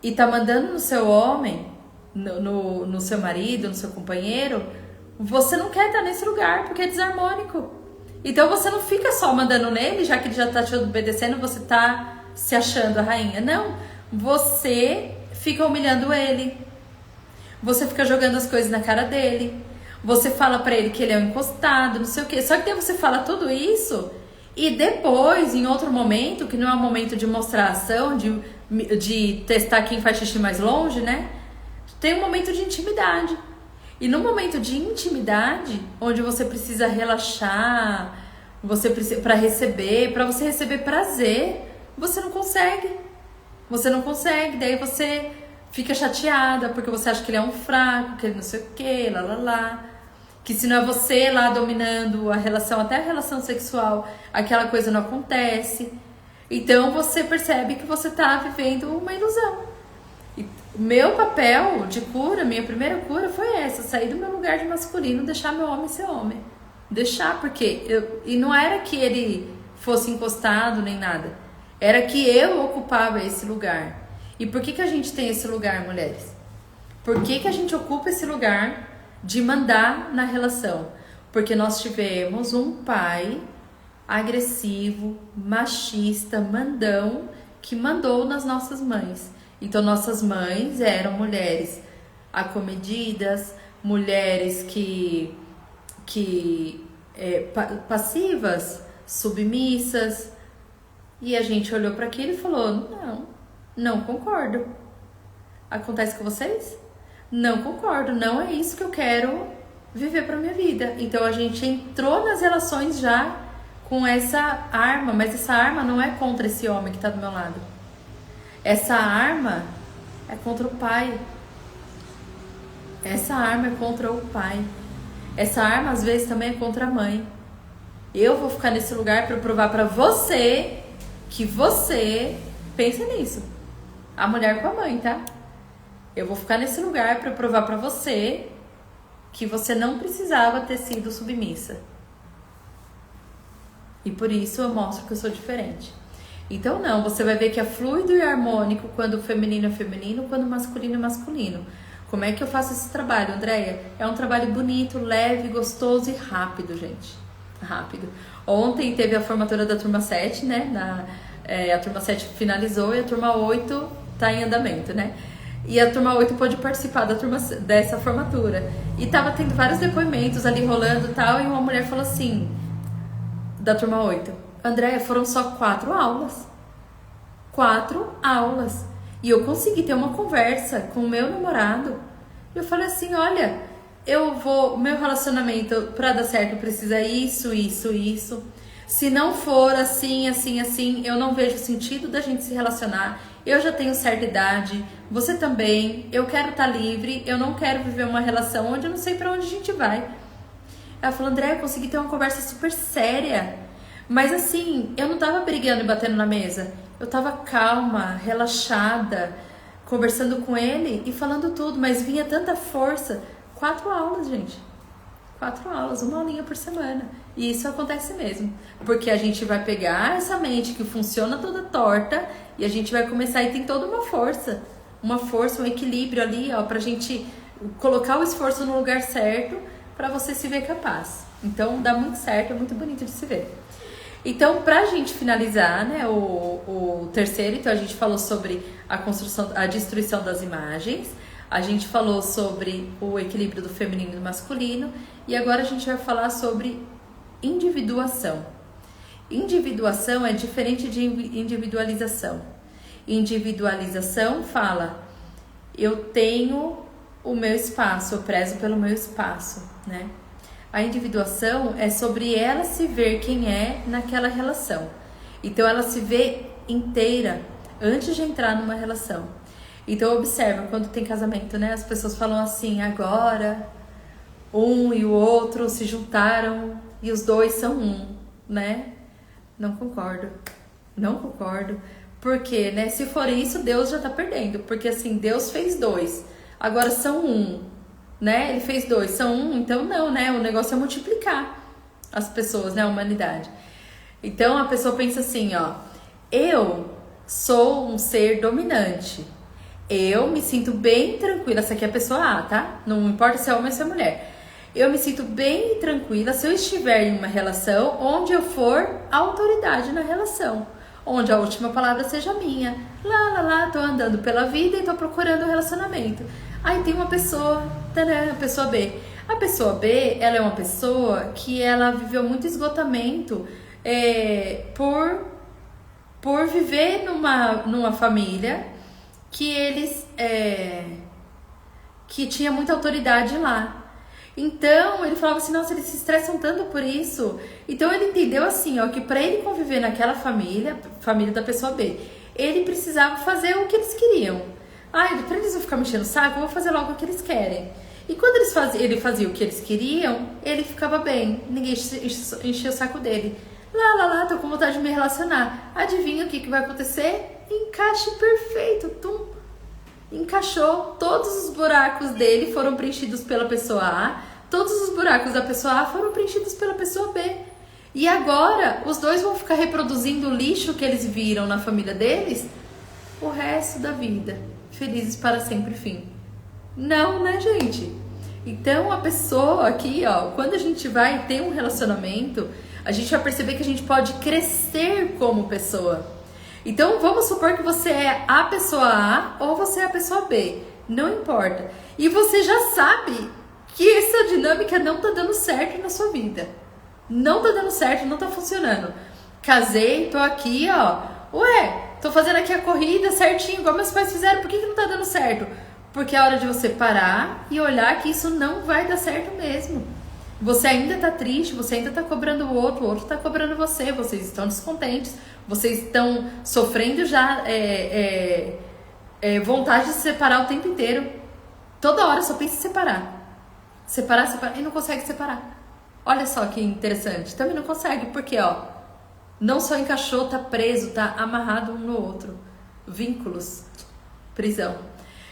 e tá mandando no seu homem, no seu marido, no seu companheiro, você não quer estar nesse lugar porque é desarmônico. Então você não fica só mandando nele, já que ele já tá te obedecendo, você tá se achando a rainha. Não, você fica humilhando ele. Você fica jogando as coisas na cara dele. Você fala pra ele que ele é um encostado, não sei o quê. Só que daí você fala tudo isso e depois, em outro momento, que não é um momento de mostrar ação, de testar quem faz xixi mais longe, né? Tem um momento de intimidade. E no momento de intimidade, onde você precisa relaxar, você precisa para você receber prazer, você não consegue. Você não consegue, daí você fica chateada porque você acha que ele é um fraco, que ele não sei o que, lá. Que se não é você lá dominando a relação, até a relação sexual, aquela coisa não acontece. Então você percebe que você tá vivendo uma ilusão. E meu papel de cura, minha primeira cura foi essa, sair do meu lugar de masculino, deixar meu homem ser homem. Deixar, porque e não era que ele fosse encostado nem nada. Era que eu ocupava esse lugar. E por que a gente tem esse lugar, mulheres? Por que a gente ocupa esse lugar de mandar na relação? Porque nós tivemos um pai agressivo, machista, mandão, que mandou nas nossas mães. Então nossas mães eram mulheres acomedidas, mulheres passivas, submissas. E a gente olhou para aquilo e falou, não concordo. Acontece com vocês? Não concordo, não é isso que eu quero viver para minha vida. Então a gente entrou nas relações já com essa arma, mas essa arma não é contra esse homem que tá do meu lado. Essa arma é contra o pai. Essa arma é contra o pai. Essa arma às vezes também é contra a mãe. Eu vou ficar nesse lugar para provar para você que você pensa nisso. A mulher com a mãe, tá? Eu vou ficar nesse lugar para provar para você que você não precisava ter sido submissa. E por isso eu mostro que eu sou diferente. Então não, você vai ver que é fluido e harmônico quando o feminino é feminino, quando o masculino é masculino. Como é que eu faço esse trabalho, Andréia? É um trabalho bonito, leve, gostoso e rápido, gente. Rápido. Ontem teve a formatura da turma 7, né? A turma 7 finalizou e a turma 8 tá em andamento, né? E a turma 8 pôde participar dessa formatura. E tava tendo vários depoimentos ali rolando e tal, e uma mulher falou assim, da turma 8, Andréia, foram só 4 aulas. 4 aulas. E eu consegui ter uma conversa com o meu namorado. Eu falei assim, olha, meu relacionamento pra dar certo precisa isso, isso, isso. Se não for assim, assim, assim, eu não vejo sentido da gente se relacionar. Eu já tenho certa idade, você também, eu quero estar livre, eu não quero viver uma relação onde eu não sei pra onde a gente vai. Ela falou, André, eu consegui ter uma conversa super séria. Mas assim, eu não tava brigando e batendo na mesa. Eu tava calma, relaxada, conversando com ele e falando tudo, mas vinha tanta força. 4 aulas, gente. 4 aulas, 1 aulinha por semana. E isso acontece mesmo. Porque a gente vai pegar essa mente que funciona toda torta e a gente vai começar e tem toda uma força. Uma força, um equilíbrio ali, ó, pra gente colocar o esforço no lugar certo pra você se ver capaz. Então dá muito certo, é muito bonito de se ver. Então, pra gente finalizar, né, o terceiro, então a gente falou sobre a construção, a destruição das imagens, a gente falou sobre o equilíbrio do feminino e do masculino, e agora a gente vai falar sobre individuação. Individuação é diferente de individualização. Individualização fala, eu tenho o meu espaço, eu prezo pelo meu espaço, né? A individuação é sobre ela se ver quem é naquela relação. Então ela se vê inteira antes de entrar numa relação. Então observa, quando tem casamento, né? As pessoas falam assim, agora um e o outro se juntaram e os dois são um, né? Não concordo. Não concordo. Porque, né? Se for isso, Deus já tá perdendo. Porque assim, Deus fez 2, agora são um. Né? Ele fez 2, são 1, então não, né? O negócio é multiplicar as pessoas, né? A humanidade. Então a pessoa pensa assim, ó, eu sou um ser dominante. Eu me sinto bem tranquila, essa aqui é a pessoa A, tá? Não importa se é homem ou se é mulher. Eu me sinto bem tranquila se eu estiver em uma relação onde eu for autoridade na relação. Onde a última palavra seja minha. Lá, tô andando pela vida e tô procurando um relacionamento. Aí tem uma pessoa, tadã, a pessoa B. A pessoa B, ela é uma pessoa que ela viveu muito esgotamento por viver numa família que eles que tinha muita autoridade lá. Então ele falava assim, nossa, eles se estressam tanto por isso. Então ele entendeu assim, ó, que para ele conviver naquela família da pessoa B, ele precisava fazer o que eles queriam. Pra eles não ficar mexendo o saco, eu vou fazer logo o que eles querem. E quando ele fazia o que eles queriam, ele ficava bem, ninguém enchia o saco dele. Lá, tô com vontade de me relacionar. Adivinha o que vai acontecer? Encaixe perfeito, tum. Encaixou, todos os buracos dele foram preenchidos pela pessoa A, todos os buracos da pessoa A foram preenchidos pela pessoa B. E agora, os dois vão ficar reproduzindo o lixo que eles viram na família deles o resto da vida. Felizes para sempre, fim. Não, né, gente? Então, a pessoa aqui, ó, quando a gente vai ter um relacionamento, a gente vai perceber que a gente pode crescer como pessoa. Então, vamos supor que você é a pessoa A ou você é a pessoa B. Não importa. E você já sabe que essa dinâmica não tá dando certo na sua vida. Não tá dando certo, não tá funcionando. Casei, tô aqui, ó. Tô fazendo aqui a corrida certinho, igual meus pais fizeram. Por que não tá dando certo? Porque é hora de você parar e olhar que isso não vai dar certo mesmo. Você ainda tá triste, você ainda tá cobrando o outro tá cobrando você, vocês estão descontentes, vocês estão sofrendo já vontade de se separar o tempo inteiro. Toda hora só pensa em separar. Separar, e não consegue separar. Olha só que interessante, também não consegue, porque ó, não só encaixou, tá preso, tá amarrado um no outro. Vínculos, prisão.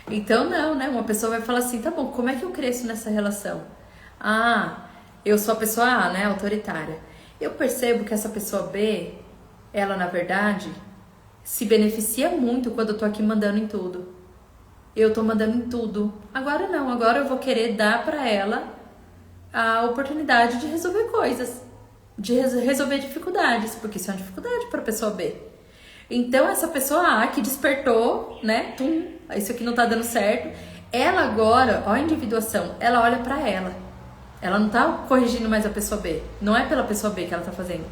Então não, né? Uma pessoa vai falar assim, tá bom, como é que eu cresço nessa relação? Eu sou a pessoa A, né? Autoritária. Eu percebo que essa pessoa B, ela na verdade, se beneficia muito quando eu tô aqui mandando em tudo. Eu tô mandando em tudo. Agora não, agora eu vou querer dar pra ela a oportunidade de resolver coisas, de resolver dificuldades, porque isso é uma dificuldade pra pessoa B. Então essa pessoa A que despertou, né, isso aqui não tá dando certo, ela agora, ó a individuação, ela olha pra ela. Ela não tá corrigindo mais a pessoa B, não é pela pessoa B que ela tá fazendo.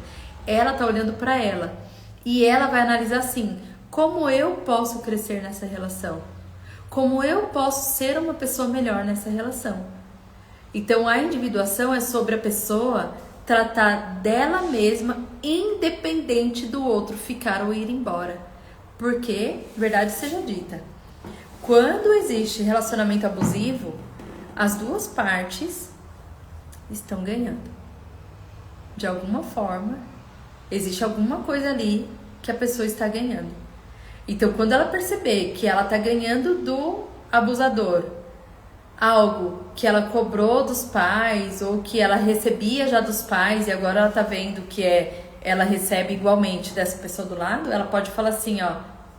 Ela tá olhando pra ela e ela vai analisar assim, como eu posso crescer nessa relação? Como eu posso ser uma pessoa melhor nessa relação? Então a individuação é sobre a pessoa tratar dela mesma independente do outro ficar ou ir embora. Porque, verdade seja dita, quando existe relacionamento abusivo, as duas partes estão ganhando. De alguma forma, existe alguma coisa ali que a pessoa está ganhando. Então, quando ela perceber que ela está ganhando do abusador algo que ela cobrou dos pais ou que ela recebia já dos pais e agora ela está vendo que ela recebe igualmente dessa pessoa do lado, ela pode falar assim, ó,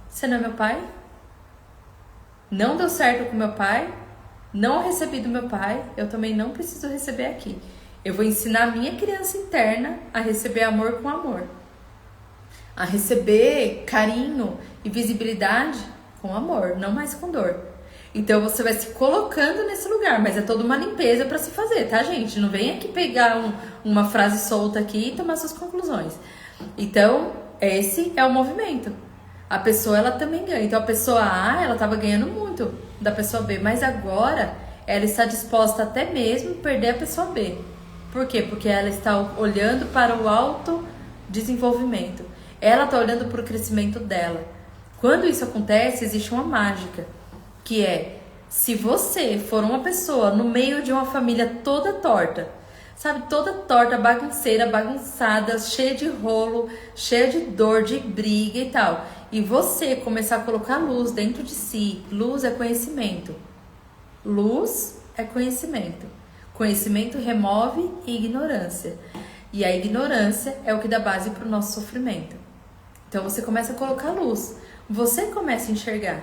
você não é meu pai? Não deu certo com meu pai? Não recebi do meu pai? Eu também não preciso receber aqui. Eu vou ensinar a minha criança interna a receber amor com amor. A receber carinho e visibilidade com amor, não mais com dor. Então você vai se colocando nesse lugar, mas é toda uma limpeza para se fazer, tá, gente? Não vem aqui pegar uma frase solta aqui e tomar suas conclusões. Então, esse é o movimento. A pessoa, ela também ganha. Então a pessoa A, ela estava ganhando muito da pessoa B, mas agora ela está disposta até mesmo a perder a pessoa B. Por quê? Porque ela está olhando para o autodesenvolvimento. Ela está olhando para o crescimento dela. Quando isso acontece, existe uma mágica, que é, se você for uma pessoa no meio de uma família toda torta, sabe, toda torta, bagunceira, bagunçada, cheia de rolo, cheia de dor, de briga e tal, e você começar a colocar luz dentro de si, luz é conhecimento. Luz é conhecimento. Conhecimento remove ignorância. E a ignorância é o que dá base para o nosso sofrimento. Então você começa a colocar luz. Você começa a enxergar.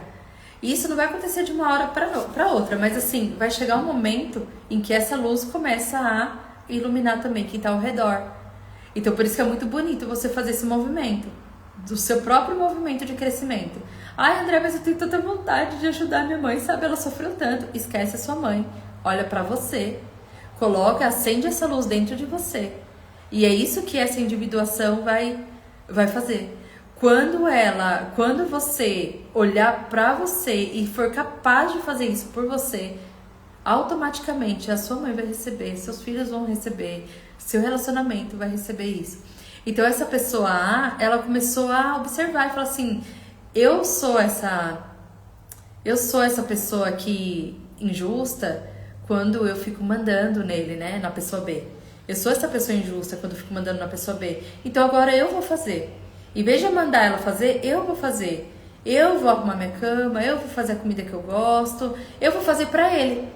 E isso não vai acontecer de uma hora para outra, mas assim, vai chegar um momento em que essa luz começa a iluminar também quem está ao redor. Então por isso que é muito bonito você fazer esse movimento, do seu próprio movimento de crescimento. Ai, André, mas eu tenho tanta vontade de ajudar minha mãe, sabe? Ela sofreu tanto. Esquece a sua mãe. Olha para você. Coloca, acende essa luz dentro de você. E é isso que essa individuação vai fazer. Quando você olhar para você e for capaz de fazer isso por você, automaticamente a sua mãe vai receber, seus filhos vão receber, seu relacionamento vai receber isso. Então essa pessoa A, ela começou a observar e falar assim, eu sou essa pessoa aqui injusta quando eu fico mandando nele, né, na pessoa B. Eu sou essa pessoa injusta quando eu fico mandando na pessoa B. Então agora eu vou fazer. Em vez de eu mandar ela fazer, eu vou fazer. Eu vou arrumar minha cama, eu vou fazer a comida que eu gosto, eu vou fazer pra ele.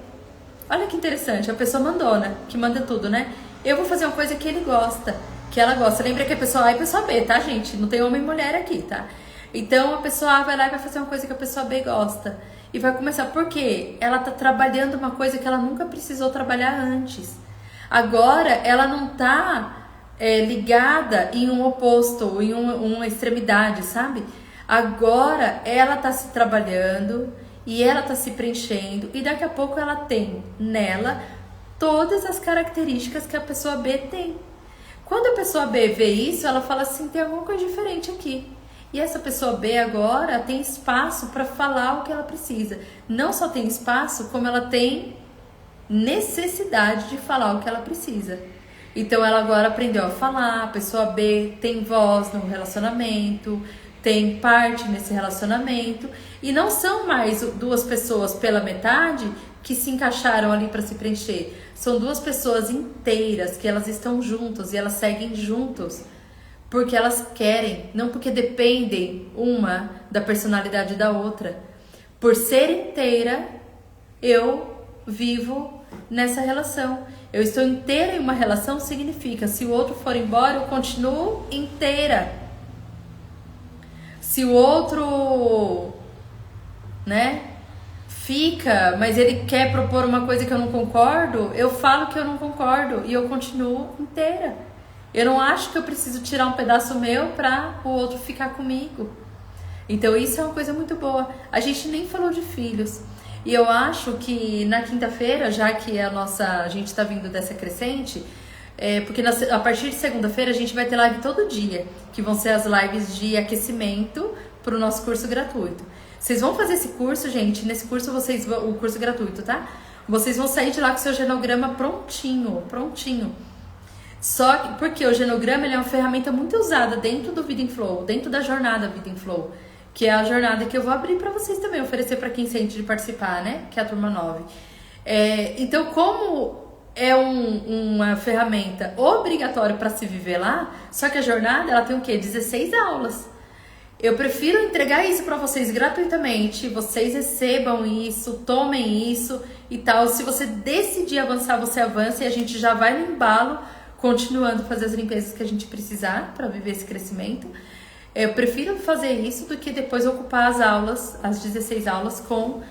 Olha que interessante, a pessoa mandona, que manda tudo, né? Eu vou fazer uma coisa que ele gosta, que ela gosta. Lembra que a pessoa A e a pessoa B, tá, gente? Não tem homem e mulher aqui, tá? Então a pessoa A vai lá e vai fazer uma coisa que a pessoa B gosta. E vai começar, por quê? Ela tá trabalhando uma coisa que ela nunca precisou trabalhar antes. Agora ela não tá ligada em um oposto, em uma extremidade, sabe? Agora ela tá se trabalhando e ela tá se preenchendo e daqui a pouco ela tem nela todas as características que a pessoa B tem. Quando a pessoa B vê isso, ela fala assim, tem alguma coisa diferente aqui. E essa pessoa B agora tem espaço para falar o que ela precisa. Não só tem espaço, como ela tem necessidade de falar o que ela precisa. Então ela agora aprendeu a falar, a pessoa B tem voz no relacionamento, tem parte nesse relacionamento, e não são mais duas pessoas pela metade que se encaixaram ali para se preencher. São duas pessoas inteiras que elas estão juntas e elas seguem juntos porque elas querem, não porque dependem uma da personalidade da outra. Por ser inteira, eu vivo nessa relação. Eu estou inteira em uma relação significa, se o outro for embora, eu continuo inteira. Se o outro, né, fica, mas ele quer propor uma coisa que eu não concordo, eu falo que eu não concordo e eu continuo inteira. Eu não acho que eu preciso tirar um pedaço meu para o outro ficar comigo. Então isso é uma coisa muito boa. A gente nem falou de filhos. E eu acho que na quinta-feira, já que a gente está vindo dessa crescente, porque a partir de segunda-feira a gente vai ter live todo dia, que vão ser as lives de aquecimento para o nosso curso gratuito. Vocês vão fazer esse curso, gente, nesse curso o curso gratuito, tá? Vocês vão sair de lá com o seu genograma prontinho. Só que, porque o genograma ele é uma ferramenta muito usada dentro do Vida em Flow, dentro da jornada Vida em Flow, que é a jornada que eu vou abrir para vocês também, oferecer para quem sente de participar, né? Que é a turma 9. Então, como é uma ferramenta obrigatória para se viver lá, só que a jornada ela tem o quê? 16 aulas. Eu prefiro entregar isso para vocês gratuitamente, vocês recebam isso, tomem isso e tal. Se você decidir avançar, você avança e a gente já vai no embalo, continuando a fazer as limpezas que a gente precisar para viver esse crescimento. Eu prefiro fazer isso do que depois ocupar as aulas, as 16 aulas com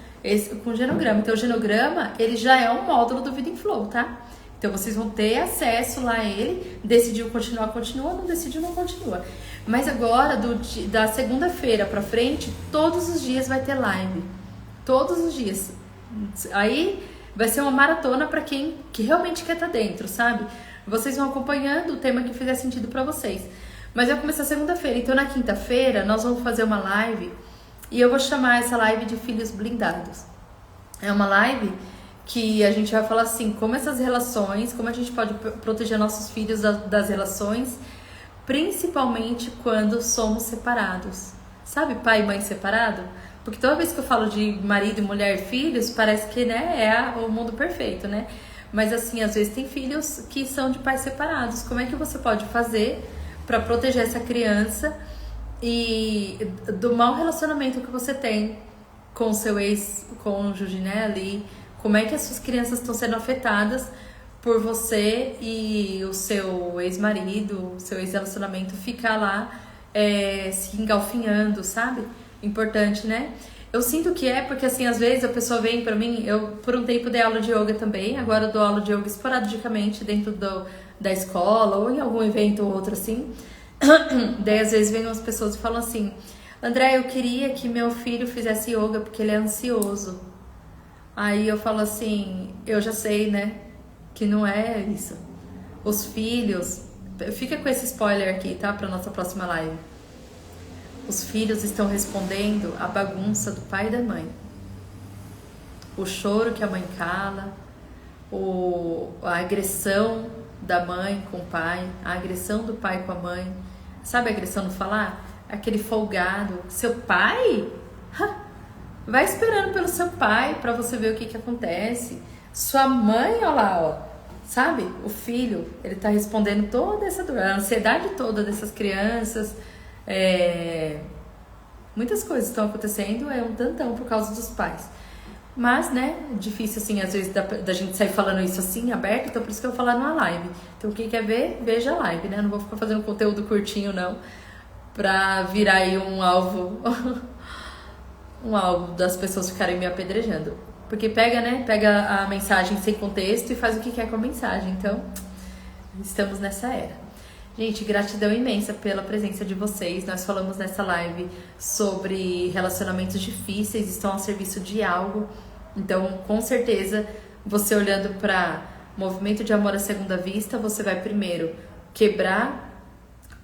o genograma. Então o genograma, ele já é um módulo do Vida em Flow, tá? Então vocês vão ter acesso lá a ele, decidiu continuar, continua, não decidiu, não continua. Mas agora, da segunda-feira pra frente, todos os dias vai ter live. Todos os dias. Aí vai ser uma maratona pra quem que realmente quer estar dentro, sabe? Vocês vão acompanhando o tema que fizer sentido pra vocês. Mas vai começar segunda-feira. Então na quinta-feira nós vamos fazer uma live e eu vou chamar essa live de Filhos Blindados. É uma live que a gente vai falar assim, como essas relações, como a gente pode proteger nossos filhos das relações, principalmente quando somos separados. Sabe, pai e mãe separado? Porque toda vez que eu falo de marido, mulher e filhos, parece que, né, é o mundo perfeito, né? Mas assim, às vezes tem filhos que são de pais separados. Como é que você pode fazer para proteger essa criança e do mau relacionamento que você tem com o seu ex-cônjuge, né, ali? Como é que as suas crianças estão sendo afetadas por você e o seu ex-marido, o seu ex-relacionamento ficar lá se engalfinhando, sabe? Importante, né? Eu sinto que porque assim, às vezes a pessoa vem pra mim, eu por um tempo dei aula de yoga também, agora eu dou aula de yoga esporadicamente dentro da escola ou em algum evento ou outro assim. Daí às vezes vem umas pessoas e falam assim, André, eu queria que meu filho fizesse yoga porque ele é ansioso. Aí eu falo assim, eu já sei, né, que não é isso. Os filhos, fica com esse spoiler aqui, tá, pra nossa próxima live. Os filhos estão respondendo à bagunça do pai e da mãe. O choro que a mãe cala, a agressão da mãe com o pai, a agressão do pai com a mãe. Sabe a agressão no falar? Aquele folgado. Seu pai? Vai esperando pelo seu pai pra você ver o que acontece. Sua mãe, olha lá, ó. Sabe? O filho, ele tá respondendo toda essa dor, a ansiedade toda dessas crianças. Muitas coisas estão acontecendo, um tantão por causa dos pais. Mas, né, difícil assim, às vezes, da gente sair falando isso assim, aberto, então por isso que eu vou falar numa live. Então quem quer ver, veja a live, né? Não vou ficar fazendo conteúdo curtinho, não, pra virar aí um alvo das pessoas ficarem me apedrejando. Porque pega a mensagem sem contexto e faz o que quer com a mensagem. Então, estamos nessa era. Gente, gratidão imensa pela presença de vocês. Nós falamos nessa live sobre relacionamentos difíceis, estão ao serviço de algo. Então, com certeza, você olhando para movimento de amor à segunda vista, você vai primeiro quebrar.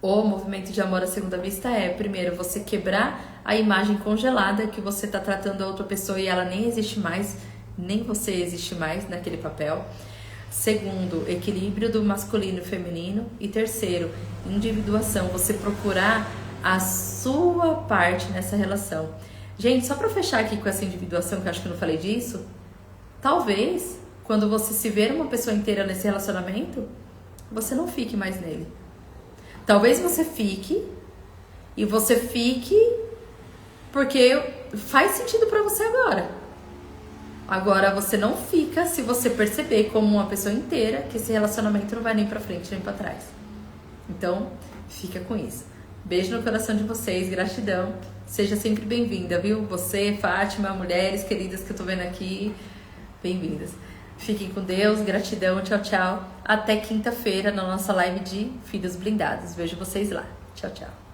O movimento de amor à segunda vista primeiro, você quebrar a imagem congelada que você está tratando a outra pessoa e ela nem existe mais, nem você existe mais naquele papel. Segundo, equilíbrio do masculino e feminino. E terceiro, individuação, você procurar a sua parte nessa relação. Gente, só para fechar aqui com essa individuação, que eu acho que eu não falei disso, talvez, quando você se ver uma pessoa inteira nesse relacionamento, você não fique mais nele. Talvez você fique, e você fique porque faz sentido para você agora. Agora você não fica se você perceber como uma pessoa inteira que esse relacionamento não vai nem pra frente nem pra trás. Então, fica com isso. Beijo no coração de vocês, gratidão. Seja sempre bem-vinda, viu? Você, Fátima, mulheres queridas que eu tô vendo aqui, bem-vindas. Fiquem com Deus, gratidão, tchau, tchau. Até quinta-feira na nossa live de Filhos Blindados. Vejo vocês lá. Tchau, tchau.